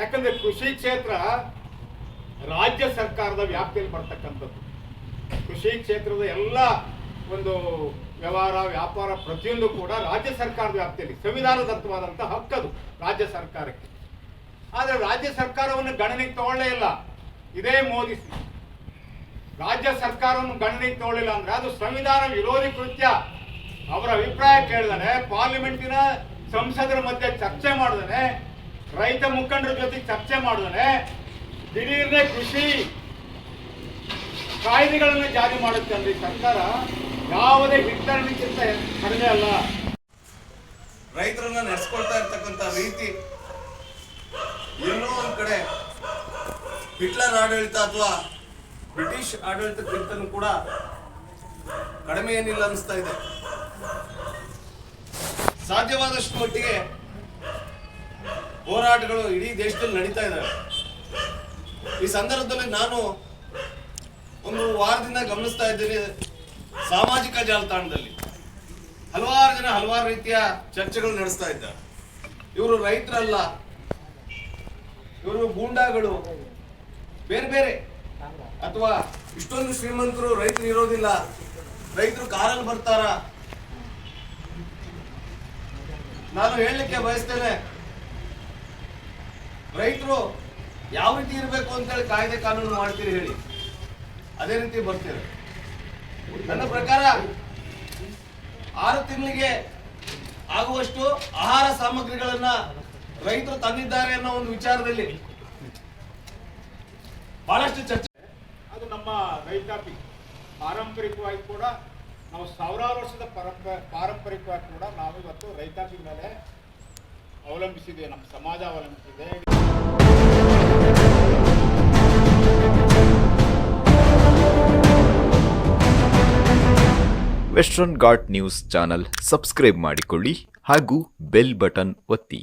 ಯಾಕಂದ್ರೆ ಕೃಷಿ ಕ್ಷೇತ್ರ ರಾಜ್ಯ ಸರ್ಕಾರದ ವ್ಯಾಪ್ತಿಯಲ್ಲಿ ಬರ್ತಕ್ಕಂಥದ್ದು. ಕೃಷಿ ಕ್ಷೇತ್ರದ ಎಲ್ಲ ಒಂದು ವ್ಯವಹಾರ ವ್ಯಾಪಾರ ಪ್ರತಿಯೊಂದು ಕೂಡ ರಾಜ್ಯ ಸರ್ಕಾರದ ವ್ಯಾಪ್ತಿಯಲ್ಲಿ ಸಂವಿಧಾನದತ್ತವಾದಂಥ ಹಕ್ಕದು ರಾಜ್ಯ ಸರ್ಕಾರಕ್ಕೆ. ಆದರೆ ರಾಜ್ಯ ಸರ್ಕಾರವನ್ನು ಗಣನೆಗೆ ತಗೊಳ್ಳೇ ಇಲ್ಲ ಇದೇ ಮೋದಿ. ರಾಜ್ಯ ಸರ್ಕಾರವನ್ನು ಗಣನೆಗೆ ತಗೊಳ್ಳಿಲ್ಲ ಅಂದ್ರೆ ಅದು ಸಂವಿಧಾನ ವಿರೋಧಿ ಕೃತ್ಯ. ಅವರ ಅಭಿಪ್ರಾಯ ಕೇಳಿದಾನೆ, ಪಾರ್ಲಿಮೆಂಟಿನ ಸಂಸದರ ಮಧ್ಯೆ ಚರ್ಚೆ ಮಾಡಿದಾನೆ, ರೈತ ಮುಖಂಡರ ಜೊತೆ ಚರ್ಚೆ ಮಾಡಿದಾನೆ, ದಿಢೀರ್ನೆ ಕೃಷಿ ಕಾಯ್ದೆಗಳನ್ನು ಜಾರಿ ಮಾಡುತ್ತೆ ಅಂದ್ರೆ ಸರ್ಕಾರ ಯಾವುದೇ ವಿಸ್ತರಣೆಗಿಂತ ಕಡಿಮೆ ಅಲ್ಲ. ರೈತರನ್ನ ನಡೆಸ್ಕೊಳ್ತಾ ಇರ್ತಕ್ಕಂಥ ರೀತಿ ಎಲ್ಲೋ ಒಂದ್ ಕಡೆ ಹಿಟ್ಲರ್ ಆಡಳಿತ ಅಥವಾ ಬ್ರಿಟಿಷ್ ಆಡಳಿತಕ್ಕಿಂತಲೂ ಕೂಡ ಕಡಿಮೆ ಏನಿಲ್ಲ ಅನಿಸ್ತಾ ಇದೆ. ಸಾಧ್ಯವಾದಷ್ಟು ಮಟ್ಟಿಗೆ ಹೋರಾಟಗಳು ಇಡೀ ದೇಶದಲ್ಲಿ ನಡೀತಾ ಇದ್ದಾವೆ. ಈ ಸಂದರ್ಭದಲ್ಲಿ ನಾನು ಒಂದು ವಾರದಿಂದ ಗಮನಿಸ್ತಾ ಇದ್ದೇನೆ, ಸಾಮಾಜಿಕ ಜಾಲತಾಣದಲ್ಲಿ ಹಲವಾರು ಜನ ಹಲವಾರು ರೀತಿಯ ಚರ್ಚೆಗಳು ನಡೆಸ್ತಾ ಇದ್ದಾರೆ. ಇವರು ರೈತರಲ್ಲ, ಇವರು ಗೂಂಡಾಗಳು, ಬೇರೆ ಬೇರೆ, ಅಥವಾ ಇಷ್ಟೊಂದು ಶ್ರೀಮಂತರು ರೈತರು ಇರೋದಿಲ್ಲ, ರೈತರು ಕಾರಲ್ಲಿ ಬರ್ತಾರ. ನಾನು ಹೇಳಲಿಕ್ಕೆ ಬಯಸ್ತೇನೆ, ರೈತರು ಯಾವ ರೀತಿ ಇರಬೇಕು ಅಂತೇಳಿ ಕಾಯ್ದೆ ಕಾನೂನು ಮಾಡ್ತೀರಿ ಹೇಳಿ, ಅದೇ ರೀತಿ ಬರ್ತೀರಿ. ನನ್ನ ಪ್ರಕಾರ 6 ತಿಂಗಳಿಗೆ ಆಗುವಷ್ಟು ಆಹಾರ ಸಾಮಗ್ರಿಗಳನ್ನ ರೈತರು ತಂದಿದ್ದಾರೆ ಅನ್ನೋ ಒಂದು ವಿಚಾರದಲ್ಲಿ ಬಹಳಷ್ಟು ಚರ್ಚೆ. ಅದು ನಮ್ಮ ರೈತಾಪಿ ಪಾರಂಪರಿಕವಾಗಿ ಕೂಡ ನಾವು ಸಾವಿರಾರು ವರ್ಷದ ಪಾರಂಪರಿಕವಾಗಿ ಕೂಡ ನಾವು ಇವತ್ತು ರೈತಾಪಿ ಮೇಲೆ ಅವಲಂಬಿಸಿದೆ, ನಮ್ಮ ಸಮಾಜ ಅವಲಂಬಿಸಿದೆ. Western ghat news channel subscribe ಮಾಡಿಕೊಳ್ಳಿ ಹಾಗೂ ಬೆಲ್ ಬಟನ್ ಒತ್ತಿ.